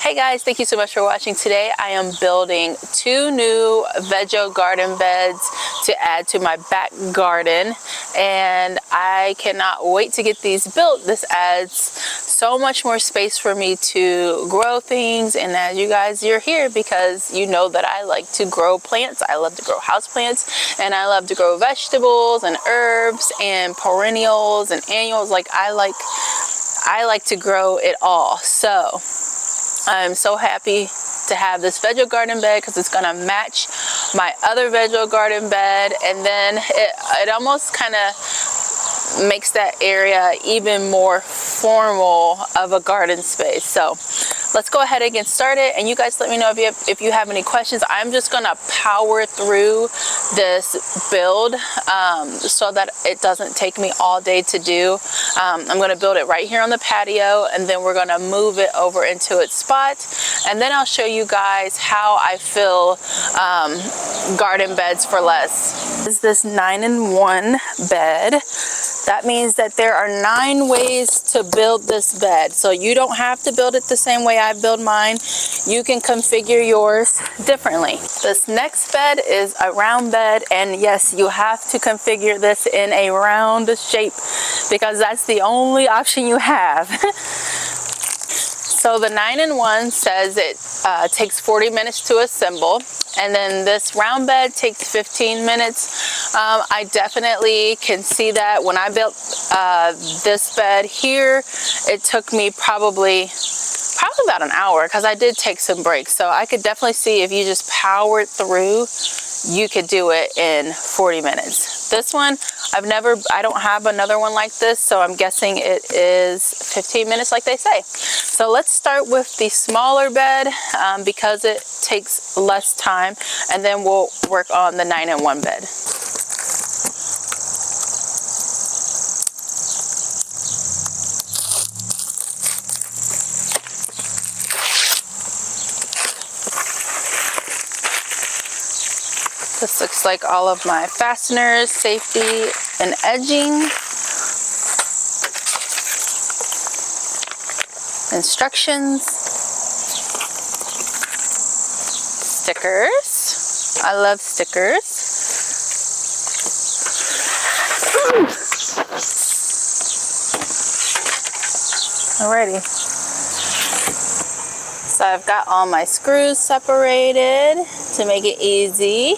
Hey guys, thank you so much for watching. Today I am building 2 new Vego garden beds to add to my back garden, and I cannot wait to get these built. This adds so much more space for me to grow things, and as you guys, you're here because you know that I like to grow plants. I love to grow house plants, and I love to grow vegetables and herbs and perennials and annuals. Like I like to grow it all. So I'm so happy to have this Vego garden bed because it's going to match my other Vego garden bed, and then it almost kind of makes that area even more formal of a garden space. So let's go ahead and get started, and you guys let me know if you have any questions. I'm just going to power through this build so that it doesn't take me all day to do. I'm going to build it right here on the patio, and then we're going to move it over into its spot, and then I'll show you guys how I fill garden beds for less. This is this 9-in-1 bed. That means that there are 9 ways to build this bed. So you don't have to build it the same way I build mine. You can configure yours differently. This next bed is a round bed, and yes, you have to configure this in a round shape because that's the only option you have. So the 9-in-1 says it takes 40 minutes to assemble, and then this round bed takes 15 minutes. I definitely can see that. When I built this bed here, it took me probably about an hour because I did take some breaks. So I could definitely see if you just powered through, you could do it in 40 minutes. This one, I don't have another one like this, so I'm guessing it is 15 minutes like they say. So let's start with the smaller bed because it takes less time, and then we'll work on the 9-in-1 bed. This looks like all of my fasteners, safety, and edging. Instructions. Stickers. I love stickers. Alrighty. So I've got all my screws separated to make it easy.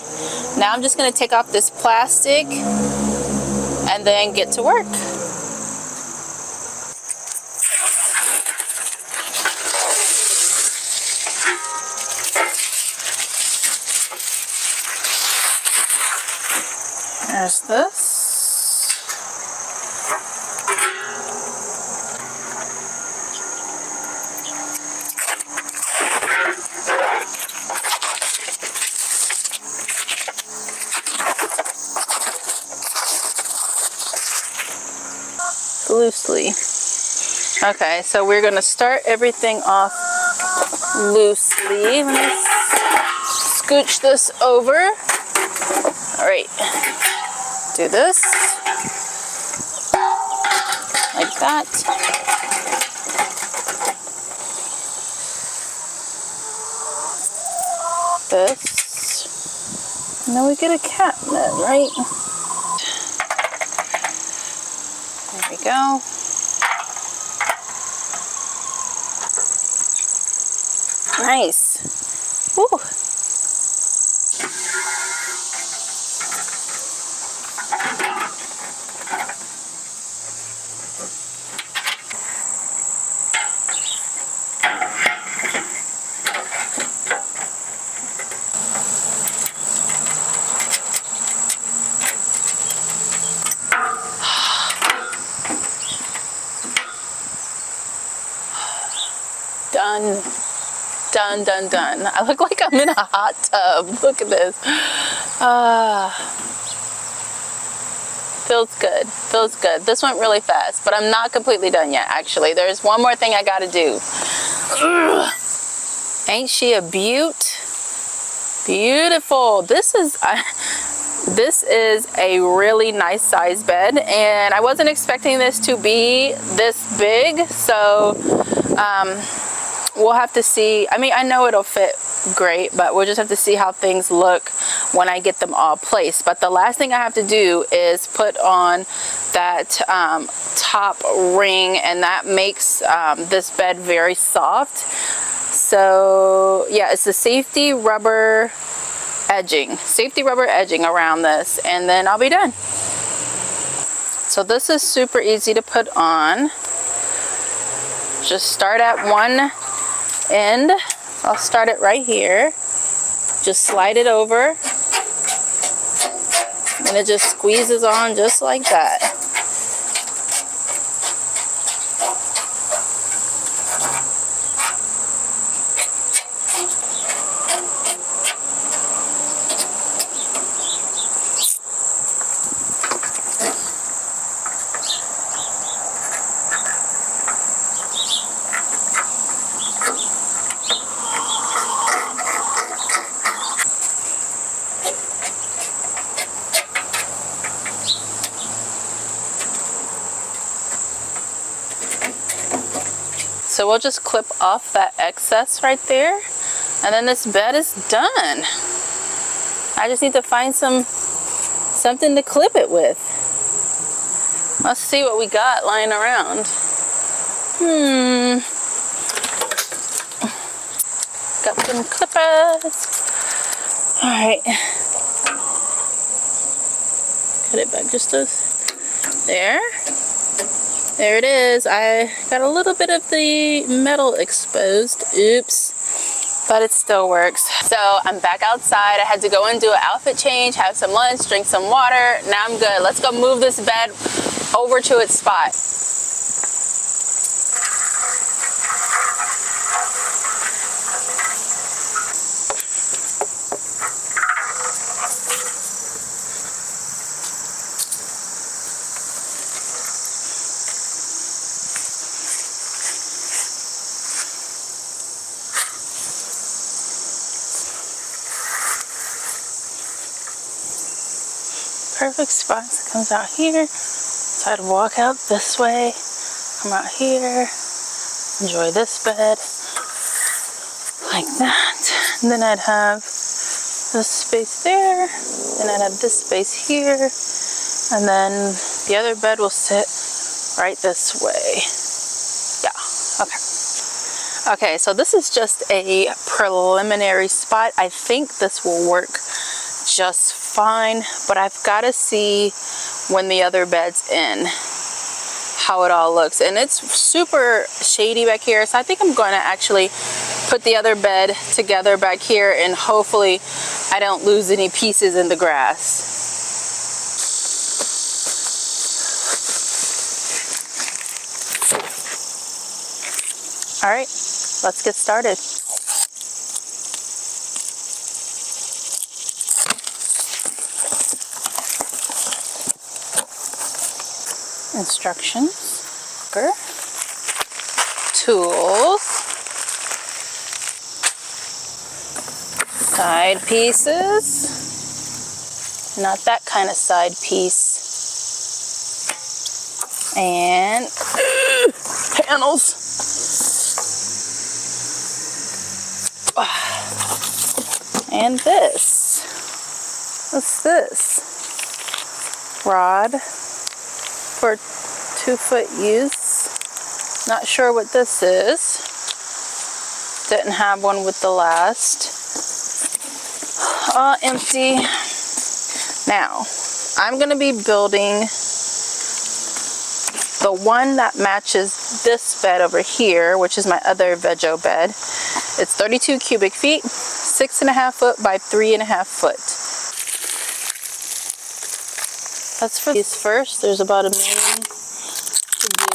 Now I'm just going to take off this plastic and then get to work. There's this. Loosely. Okay, so we're going to start everything off loosely. Let me scooch this over. All right, do this like that. This. And then we get a cabinet, right? There we go. Nice. Woo. Done. Done, done, done. I look like I'm in a hot tub. Look at this. Feels good. Feels good. This went really fast, but I'm not completely done yet, actually. There's one more thing I gotta do. Ugh. Ain't she a beaut? Beautiful. This is a really nice size bed, and I wasn't expecting this to be this big, so we'll have to see. I mean, I know it'll fit great, but we'll just have to see how things look when I get them all placed. But the last thing I have to do is put on that top ring, and that makes this bed very soft. So yeah, it's the safety rubber edging around this, and then I'll be done. So this is super easy to put on. Just start at one end. I'll start it right here. Just slide it over, and it just squeezes on just like that. So we'll just clip off that excess right there, and then this bed is done. I just need to find something to clip it with. Let's see what we got lying around. Got some clippers. All right. Cut it back just there. There it is. I got a little bit of the metal exposed. Oops. But it still works. So I'm back outside. I had to go and do an outfit change, have some lunch, drink some water. Now I'm good. Let's go move this bed over to its spot. Perfect spots. Comes out here, so I'd walk out this way, come out here, enjoy this bed like that, and then I'd have this space there, then I'd have this space here, and then the other bed will sit right this way. Yeah, okay, so this is just a preliminary spot. I think this will work just fine, but I've got to see when the other bed's in how it all looks. And it's super shady back here, so I think I'm going to actually put the other bed together back here, and hopefully I don't lose any pieces in the grass. All right, let's get started. Instructions, tools, side pieces, not that kind of side piece, and panels. And this, what's this? Rod for 2-foot use. Not sure what this is. Didn't have one with the last. Empty. Now, I'm going to be building the one that matches this bed over here, which is my other Vego bed. It's 32 cubic feet, 6.5 foot by 3.5 foot. That's for these first. There's about 1 million to do.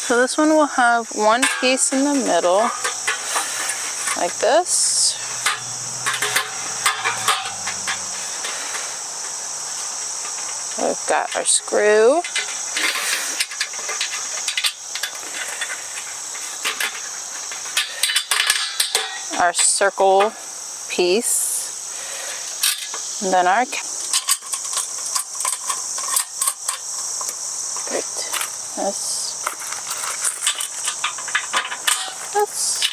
So this one will have one piece in the middle, like this. We've got our screw. Our circle piece. And then our this.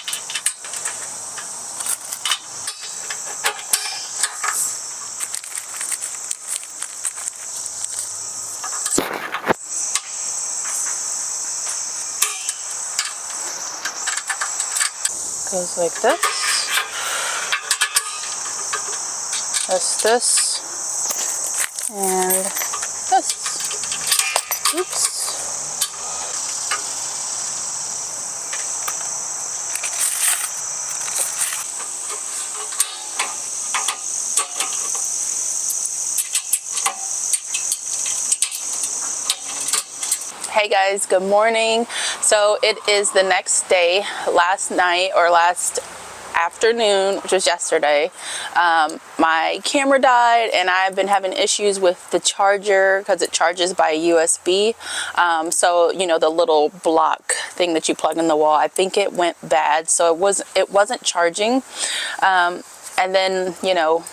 Goes like this. This, and this. Oops. Hey guys, good morning. So it is the next day. Last night or last afternoon, which was yesterday, my camera died and I've been having issues with the charger because it charges by USB. So you know, the little block thing that you plug in the wall, I think it went bad, so it wasn't charging. And then, you know,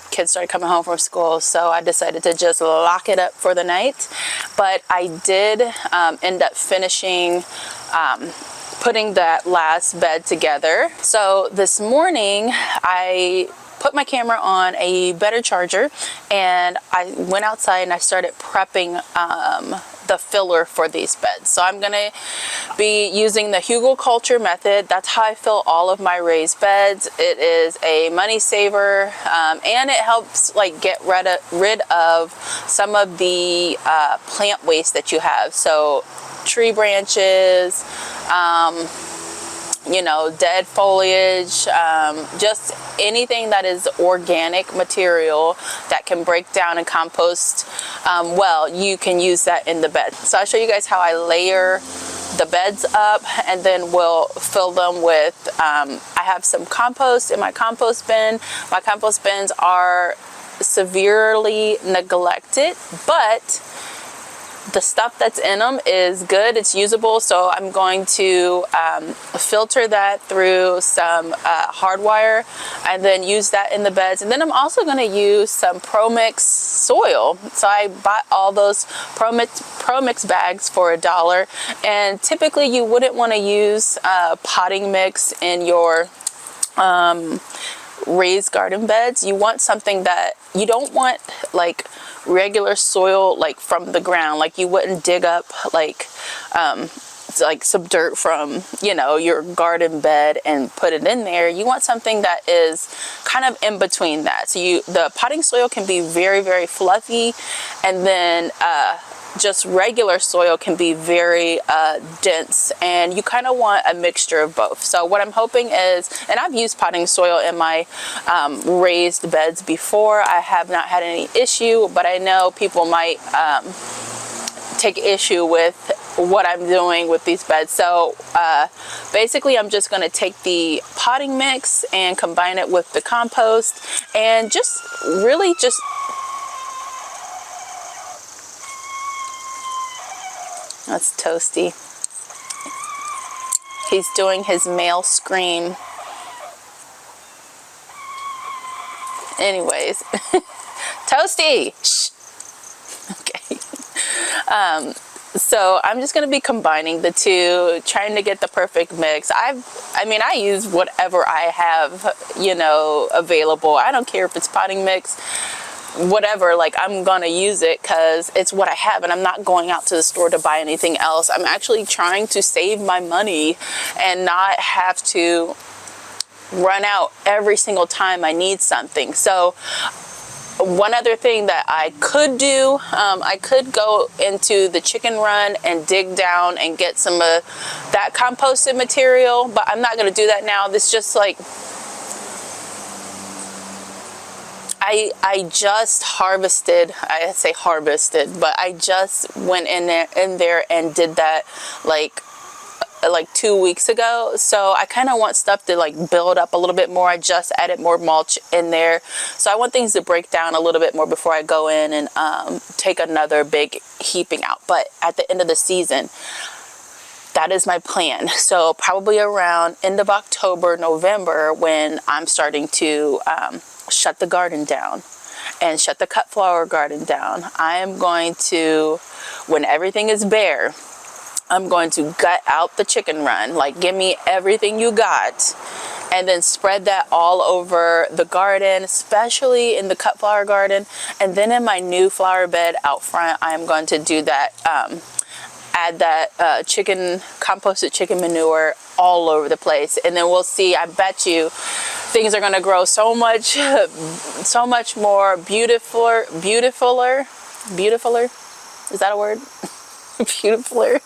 kids started coming home from school, so I decided to just lock it up for the night. But I did end up finishing putting that last bed together. So this morning I put my camera on a better charger and I went outside and I started prepping the filler for these beds. So I'm gonna be using the HUGELKULTUR method. That's how I fill all of my raised beds. It is a money saver, and it helps like get rid of some of the plant waste that you have. So tree branches, you know, dead foliage, just anything that is organic material that can break down and compost well, you can use that in the bed. So I'll show you guys how I layer the beds up, and then we'll fill them with, I have some compost in my compost bin. My compost bins are severely neglected, but the stuff that's in them is good, it's usable. So I'm going to filter that through some hardwire and then use that in the beds. And then I'm also going to use some Pro Mix soil. So I bought all those Pro Mix bags for $1. And typically you wouldn't want to use potting mix in your raised garden beds. You want something that you don't want, like regular soil, like from the ground. Like you wouldn't dig up like some dirt from, you know, your garden bed and put it in there. You want something that is kind of in between that. So the potting soil can be very, very fluffy, and then just regular soil can be very dense, and you kind of want a mixture of both. So what I'm hoping is, and I've used potting soil in my raised beds before, I have not had any issue, but I know people might take issue with what I'm doing with these beds. So basically I'm just going to take the potting mix and combine it with the compost, and just really just that's Toasty. He's doing his male scream. Anyways, Toasty! Shh. Okay. So I'm just going to be combining the two, trying to get the perfect mix. I mean, I use whatever I have, you know, available. I don't care if it's potting mix, whatever, like I'm gonna use it because it's what I have, and I'm not going out to the store to buy anything else. I'm actually trying to save my money and not have to run out every single time I need something. So one other thing that I could do, I could go into the chicken run and dig down and get some of that composted material, but I'm not going to do that now. This just like, I just harvested, I say harvested, but I just went in there and did that like like 2 weeks ago, so I kind of want stuff to like build up a little bit more. I just added more mulch in there, so I want things to break down a little bit more before I go in and take another big heaping out. But at the end of the season, that is my plan. So probably around end of October, November, when I'm starting to shut the garden down and shut the cut flower garden down, I am going to, when everything is bare, I'm going to gut out the chicken run. Like, give me everything you got, and then spread that all over the garden, especially in the cut flower garden. And then in my new flower bed out front, I'm going to do that, add that composted chicken manure all over the place. And then we'll see, I bet you things are going to grow so much more beautifuler. Is that a word? Beautifuler.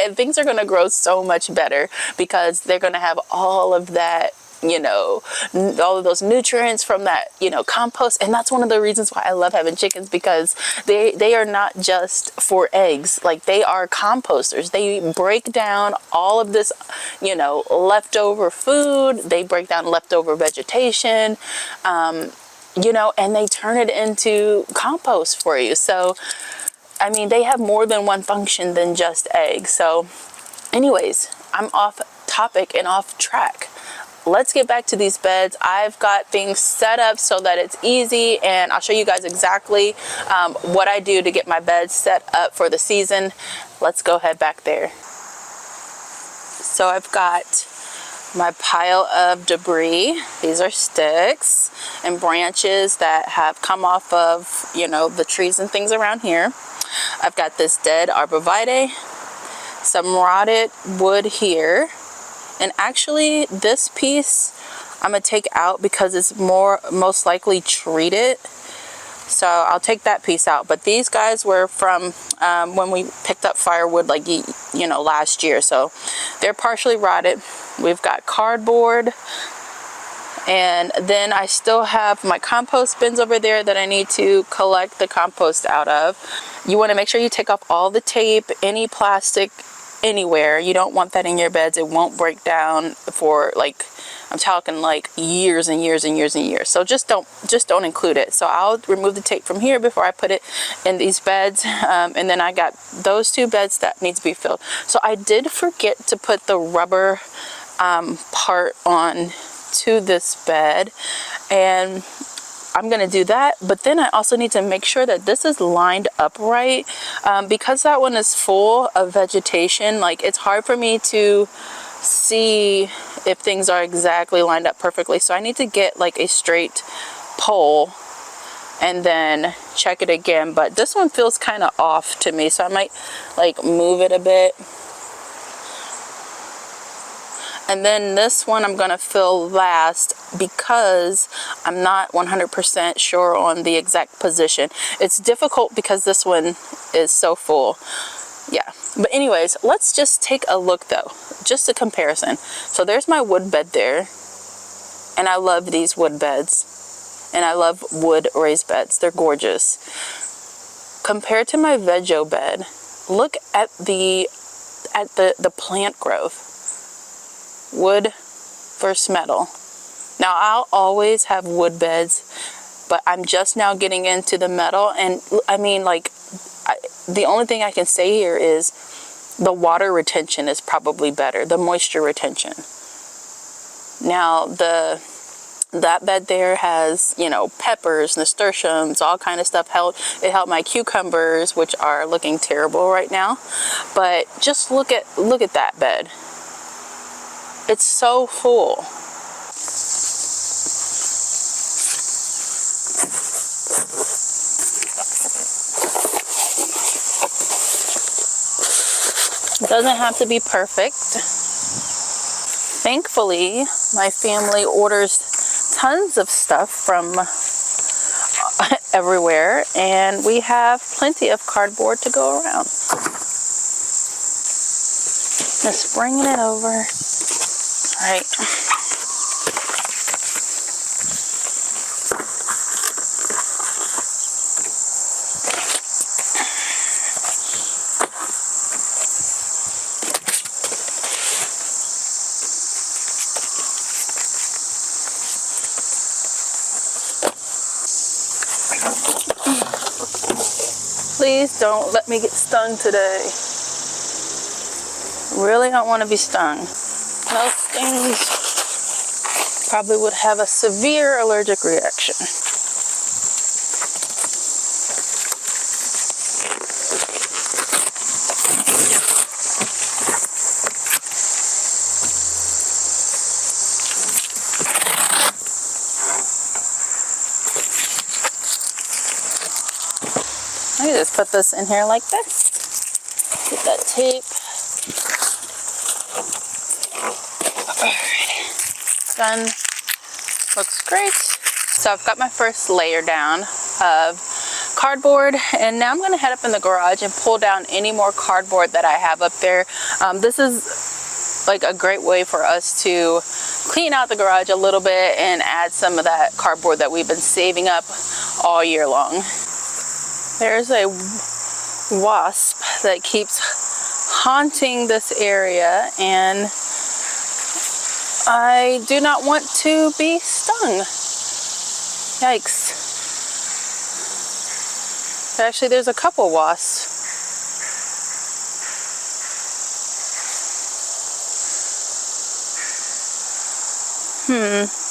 And things are going to grow so much better because they're going to have all of that, you know, all of those nutrients from that, you know, compost. And that's one of the reasons why I love having chickens, because they are not just for eggs. Like, they are composters. They break down all of this, you know, leftover food. They break down leftover vegetation, you know, and they turn it into compost for you. So I mean, they have more than one function than just eggs. So anyways, I'm off topic and off track. Let's get back to these beds. I've got things set up so that it's easy, and I'll show you guys exactly what I do to get my beds set up for the season. Let's go head back there. So I've got my pile of debris. These are sticks and branches that have come off of, you know, the trees and things around here. I've got this dead arborvitae, some rotted wood here, and actually this piece I'm gonna take out because it's most likely treated, so I'll take that piece out. But these guys were from when we picked up firewood, like, you know, last year, so they're partially rotted. We've got cardboard, and then I still have my compost bins over there that I need to collect the compost out of. You want to make sure you take off all the tape, any plastic, anywhere. You don't want that in your beds. It won't break down for, like, I'm talking like years and years and years and years. So just don't include it. So I'll remove the tape from here before I put it in these beds. And then I got those 2 beds that need to be filled. So I did forget to put the rubber part on to this bed, and I'm gonna do that. But then I also need to make sure that this is lined up right, because that one is full of vegetation. Like, it's hard for me to see if things are exactly lined up perfectly, so I need to get like a straight pole and then check it again. But this one feels kind of off to me, so I might like move it a bit. And then this one I'm gonna fill last because I'm not 100% sure on the exact position. It's difficult because this one is so full. Yeah, but anyways, let's just take a look though, just a comparison. So there's my wood bed there, and I love these wood beds, and I love wood raised beds. They're gorgeous. Compared to my Vego bed, look at the plant growth. Wood versus metal. Now, I'll always have wood beds, but I'm just now getting into the metal. And I mean, like, the only thing I can say here is the water retention is probably better, the moisture retention. Now, that bed there has, you know, peppers, nasturtiums, all kind of stuff. It helped my cucumbers, which are looking terrible right now. But just look at that bed. It's so full. It doesn't have to be perfect. Thankfully, my family orders tons of stuff from everywhere, and we have plenty of cardboard to go around. Just bringing it over. All right. Please don't let me get stung today. Really don't want to be stung. No stings. Probably would have a severe allergic reaction. I can just put this in here like this. Get that tape. Alright. Done. Looks great. So I've got my first layer down of cardboard, and now I'm going to head up in the garage and pull down any more cardboard that I have up there. This is like a great way for us to clean out the garage a little bit and add some of that cardboard that we've been saving up all year long. There's a wasp that keeps haunting this area, and I do not want to be stung. Yikes. Actually, there's a couple wasps.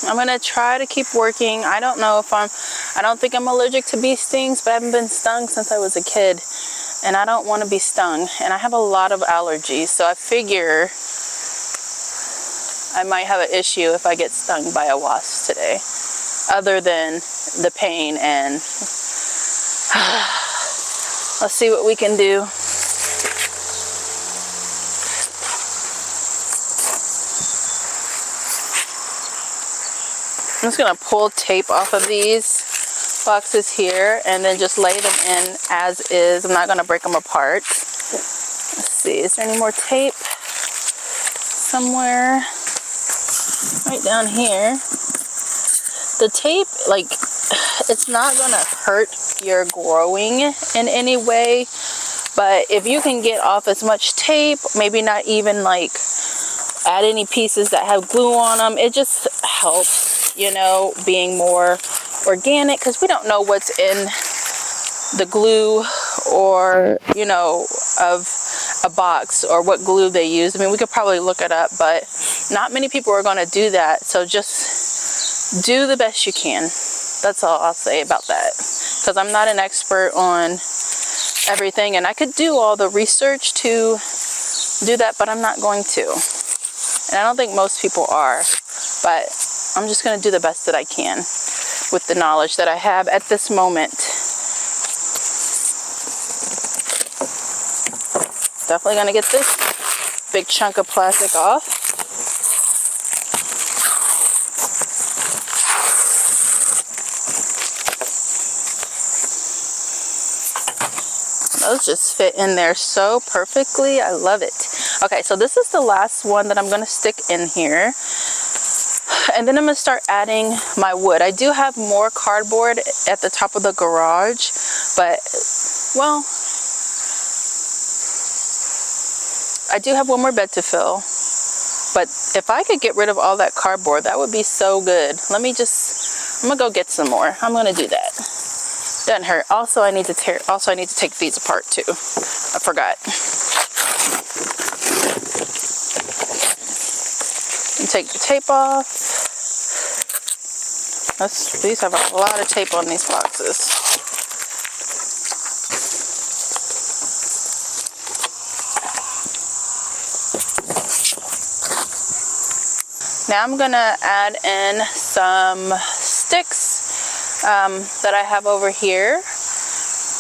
I'm gonna try to keep working. I don't know if I don't think I'm allergic to bee stings, but I haven't been stung since I was a kid, and I don't want to be stung. And I have a lot of allergies, so I figure I might have an issue if I get stung by a wasp today, other than the pain. And let's see what we can do. I'm just gonna pull tape off of these boxes here and then just lay them in as is. I'm not gonna break them apart. Let's see, is there any more tape? Somewhere right down here. The tape, like, it's not gonna hurt your growing in any way, but if you can get off as much tape, maybe not even like add any pieces that have glue on them, it just helps, you know, being more organic, because we don't know what's in the glue or, you know, of a box or what glue they use. I mean, we could probably look it up, but not many people are going to do that. So just do the best you can. That's all I'll say about that, because I'm not an expert on everything, and I could do all the research to do that, but I'm not going to. And I don't think most people are, but I'm just going to do the best that I can with the knowledge that I have at this moment. Definitely going to get this big chunk of plastic off. Those just fit in there so perfectly. I love it. Okay, so this is the last one that I'm going to stick in here. And then I'm going to start adding my wood. I do have more cardboard at the top of the garage, but, well, I do have one more bed to fill. But if I could get rid of all that cardboard, that would be so good. I'm going to go get some more. I'm going to do that. Doesn't hurt. Also, I need to take these apart too. I forgot. And take the tape off. These have a lot of tape on these boxes. Now I'm gonna add in some sticks that I have over here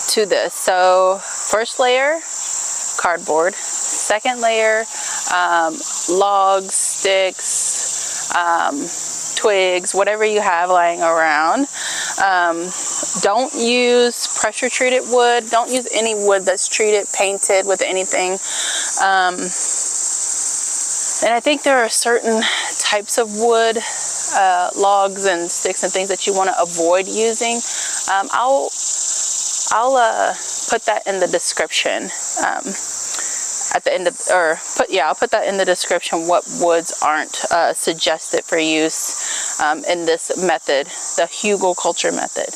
to this. So first layer, cardboard. Second layer, logs, sticks, twigs, whatever you have lying around. Don't use pressure treated wood. Don't use any wood that's treated, painted with anything. And I think there are certain types of wood, logs and sticks and things that you want to avoid using. I'll put that in the description at the end of, I'll put that in the description, what woods aren't suggested for use in this method, the HUGELKULTUR method.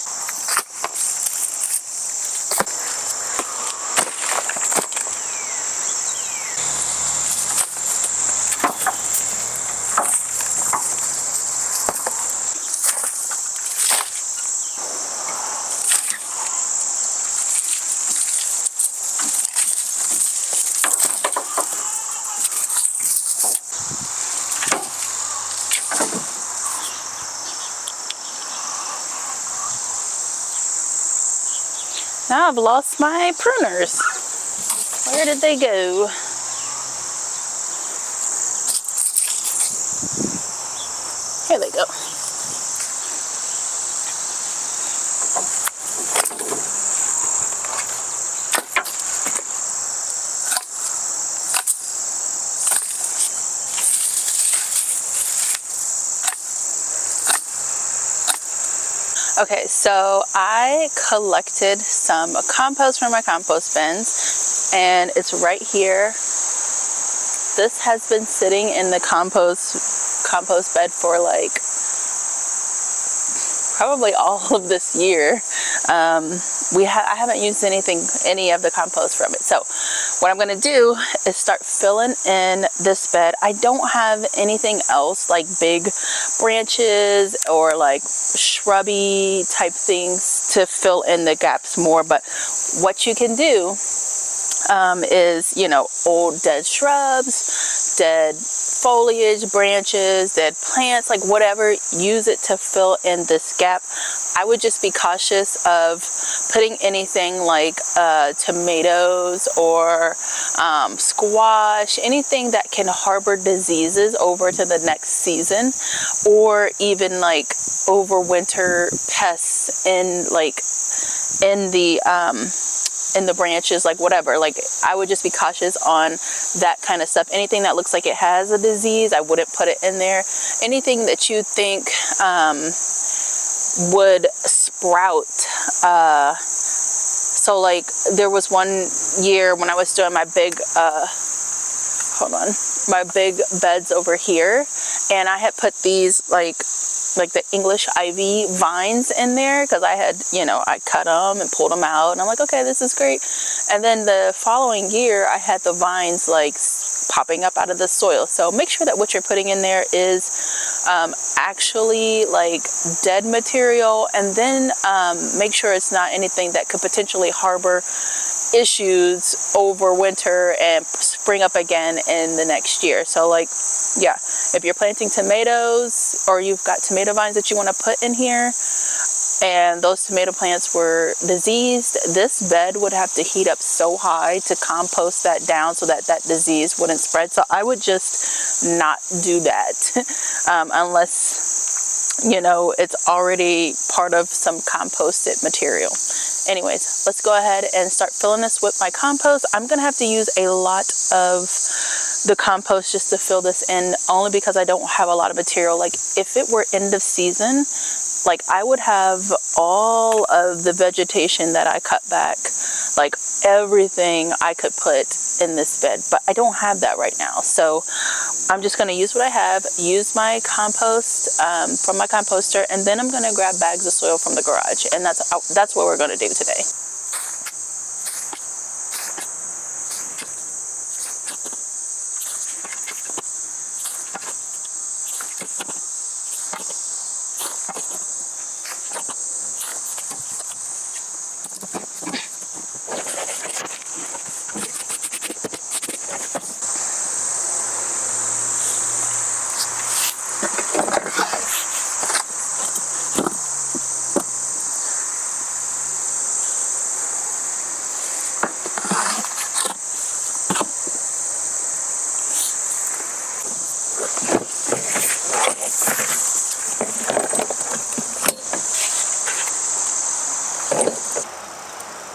Now I've lost my pruners. Where did they go? Here they go. Okay, so I collected some compost from my compost bins, and it's right here. This has been sitting in the compost bed for like probably all of this year. I haven't used any of the compost from it. So what I'm gonna do is start filling in this bed. I don't have anything else like big branches or like shrubby type things to fill in the gaps more, but what you can do is, you know, old dead shrubs, dead foliage, branches, dead plants, like whatever, use it to fill in this gap. I would just be cautious of putting anything like tomatoes or squash, anything that can harbor diseases over to the next season, or even like overwinter pests in the branches, like whatever. Like I would just be cautious on that kind of stuff. Anything that looks like it has a disease, I wouldn't put it in there. Anything that you think would sprout. So like there was one year when I was doing my big my big beds over here, and I had put these like the English ivy vines in there because I had, you know, I cut them and pulled them out, and I'm like, okay, this is great. And then the following year I had the vines like popping up out of the soil. So make sure that what you're putting in there is actually like dead material, and then make sure it's not anything that could potentially harbor issues over winter and spring up again in the next year. So like, yeah, if you're planting tomatoes or you've got tomato vines that you want to put in here and those tomato plants were diseased, this bed would have to heat up so high to compost that down so that that disease wouldn't spread. So I would just not do that unless, you know, it's already part of some composted material. Anyways, let's go ahead and start filling this with my compost. I'm gonna have to use a lot of the compost just to fill this in, only because I don't have a lot of material. Like if it were end of season, like I would have all of the vegetation that I cut back, like everything I could put in this bed, but I don't have that right now. So I'm just going to use what I have, use my compost from my composter, and then I'm going to grab bags of soil from the garage, and that's what we're going to do today.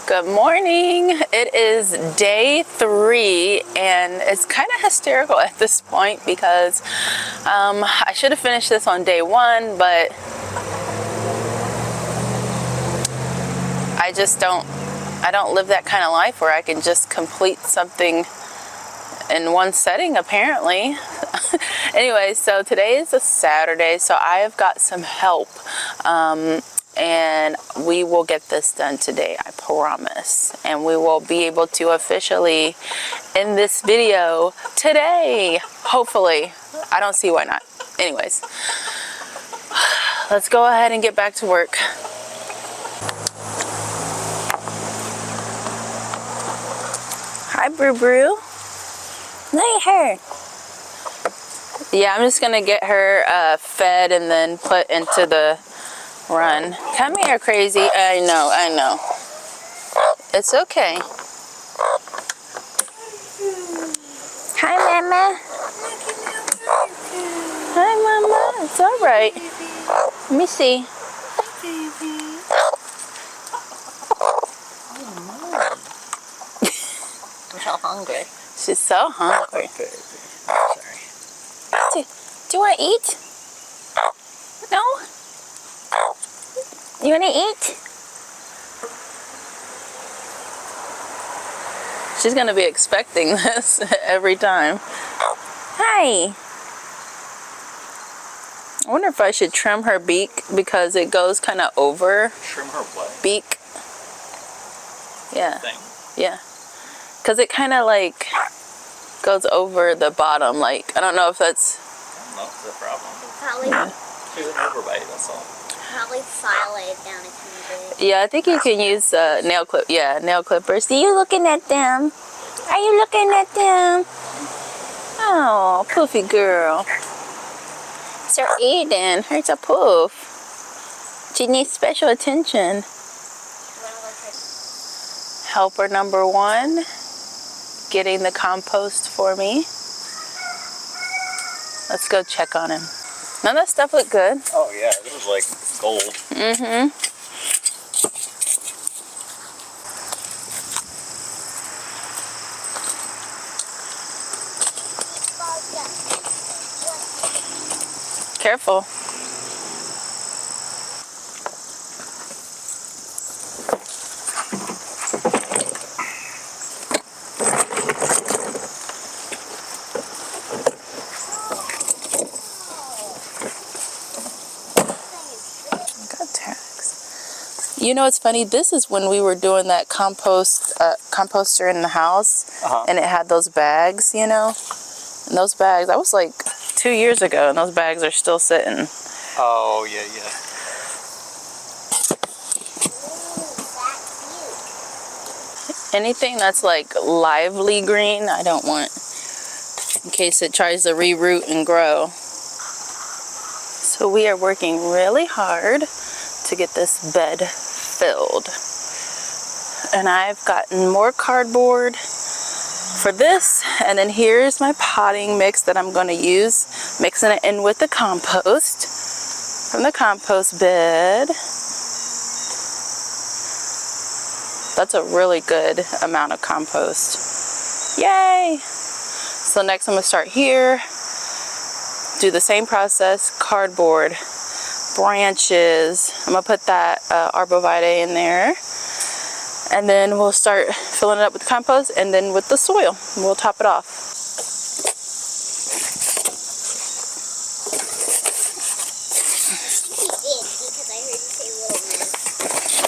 Good morning. It is day 3 and it's kind of hysterical at this point because I should have finished this on day 1, but I don't live that kind of life where I can just complete something in one setting, apparently. Anyway, so today is a Saturday, so I have got some help. And we will get this done today, I promise. And we will be able to officially end this video today, hopefully. I don't see why not. Anyways, let's go ahead and get back to work. Hi, Brew Brew. Look at her. Yeah, I'm just gonna get her fed and then put into the run. Come here, crazy. I know. It's okay. Hi, Mama. Hi, Mama. It's all right. Let me see. I'm so hungry. She's so hungry. Sorry. Do you want to eat? No? You want to eat? She's going to be expecting this every time. Hi. I wonder if I should trim her beak because it goes kind of over. Trim her what? Beak. Yeah. Thing. Yeah. Because it kind of like goes over the bottom. Like, I don't know if that's... I don't know if it's a problem. Probably, She's an overbite, that's all. probably file it down a tiny bit. Yeah, I think you can use nail clip. Yeah, nail clippers. Are you looking at them? Are you looking at them? Oh, poofy girl. Sir Aiden, here's a poof. She needs special attention. Helper number 1, getting the compost for me. Let's go check on him. None of that stuff looked good. Oh yeah, this is like gold. Mm-hmm. Careful. You know, it's funny. This is when we were doing that composter in the house, and it had those bags, you know. And those bags, that was like 2 years ago, and those bags are still sitting. Oh yeah, yeah. Anything that's like lively green, I don't want, in case it tries to reroot and grow. So we are working really hard to get this bed filled. And I've gotten more cardboard for this, and then here's my potting mix that I'm going to use, mixing it in with the compost from the compost bed. That's a really good amount of compost. Yay! So next I'm going to start here, do the same process, cardboard, branches. I'm going to put that arborvitae in there. And then we'll start filling it up with compost and then with the soil. We'll top it off.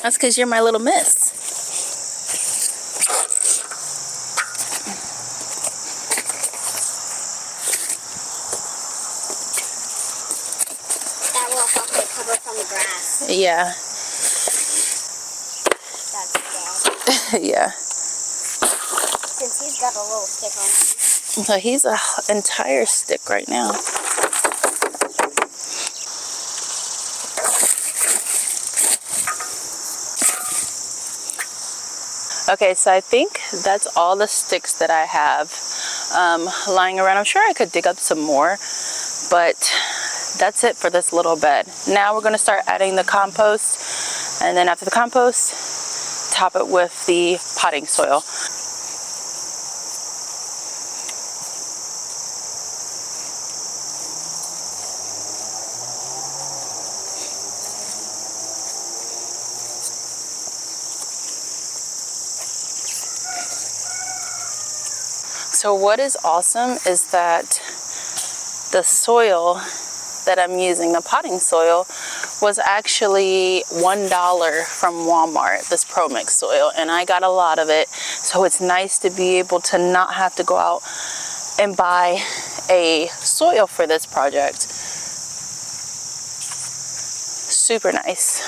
That's because you're my little miss. That will help it cover from the grass. Yeah. That's bad. Yeah. Since he's got a little stick on him. So he's an entire stick right now. Okay, so I think that's all the sticks that I have lying around. I'm sure I could dig up some more, but that's it for this little bed. Now we're going to start adding the compost, and then after the compost, top it with the potting soil. So what is awesome is that the soil that I'm using, the potting soil, was actually $1 from Walmart, this Pro Mix soil, and I got a lot of it. So it's nice to be able to not have to go out and buy a soil for this project. Super nice.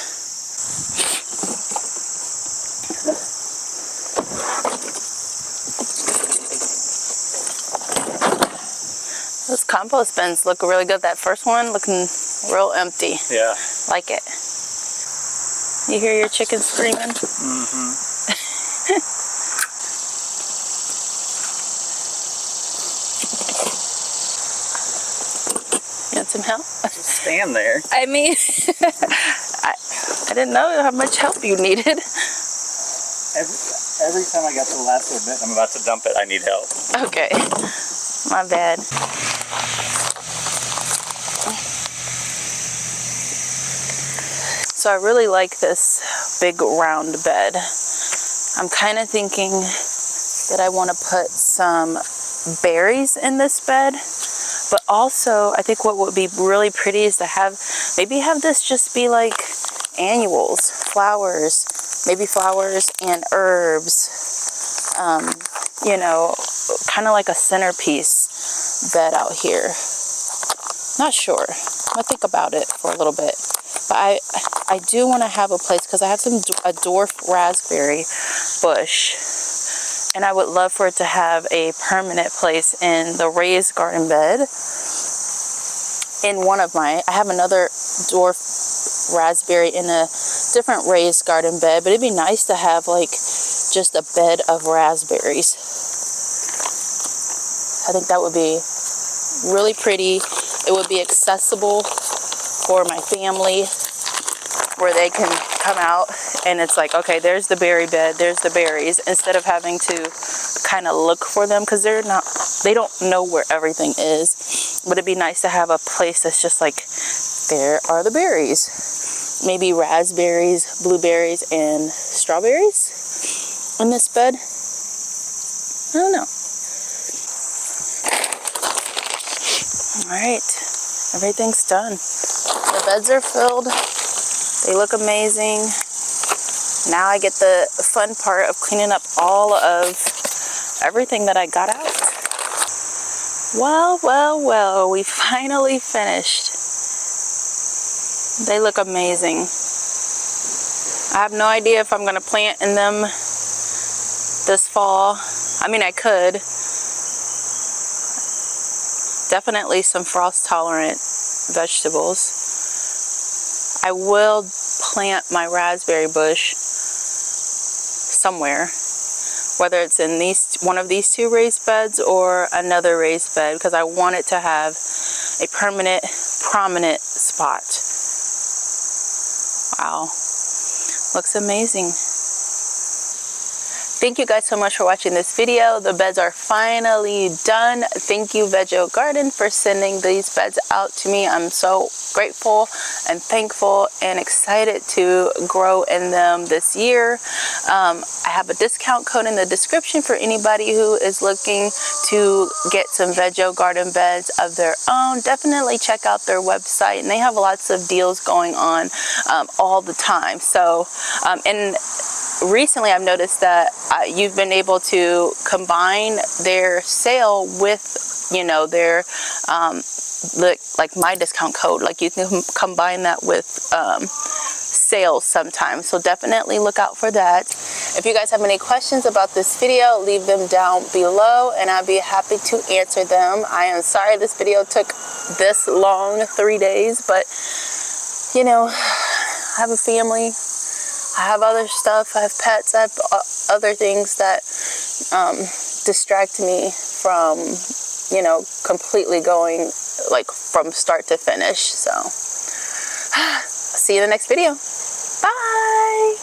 Those compost bins look really good. That first one looking real empty. Yeah. Like it. You hear your chicken screaming? Mm-hmm. You want some help? Just stand there. I mean, I didn't know how much help you needed. Every time I got to the last little bit, I'm about to dump it, I need help. Okay, my bad. So I really like this big round bed. I'm kind of thinking that I want to put some berries in this bed, but also I think what would be really pretty is to have, maybe have this just be like annuals, flowers, maybe flowers and herbs, you know, kind of like a centerpiece bed out here. Not sure. I'm gonna think about it for a little bit. But I do want to have a place, because I have a dwarf raspberry bush, and I would love for it to have a permanent place in the raised garden bed. In one of I have another dwarf raspberry in a different raised garden bed, but it'd be nice to have like just a bed of raspberries. I think that would be really pretty. It would be accessible for my family, where they can come out and it's like, okay, there's the berry bed, there's the berries, instead of having to kind of look for them, because they don't know where everything is. But it'd be nice to have a place that's just like, there are the berries. Maybe raspberries, blueberries, and strawberries in this bed. I don't know. All right, everything's done. The beds are filled. They look amazing. Now I get the fun part of cleaning up all of everything that I got out. Well, well, well, we finally finished. They look amazing. I have no idea if I'm going to plant in them this fall. I mean, I could. Definitely some frost tolerant vegetables. I will plant my raspberry bush somewhere, whether it's in one of these two raised beds or another raised bed, because I want it to have a permanent, prominent spot. Wow, looks amazing. Thank you guys so much for watching this video. The beds are finally done. Thank you, Vego Garden, for sending these beds out to me. I'm so grateful and thankful and excited to grow in them this year. I have a discount code in the description for anybody who is looking to get some Vego Garden beds of their own. Definitely check out their website, and they have lots of deals going on all the time. So, and recently I've noticed that you've been able to combine their sale with, you know, their like my discount code. Like you can combine that with sales sometimes, so definitely look out for that. If you guys have any questions about this video, leave them down below and I'll be happy to answer them. I am sorry this video took this long, 3 days, but you know, I have a family, I have other stuff, I have pets, I have other things that distract me from, you know, completely going like from start to finish. So see you in the next video. Bye.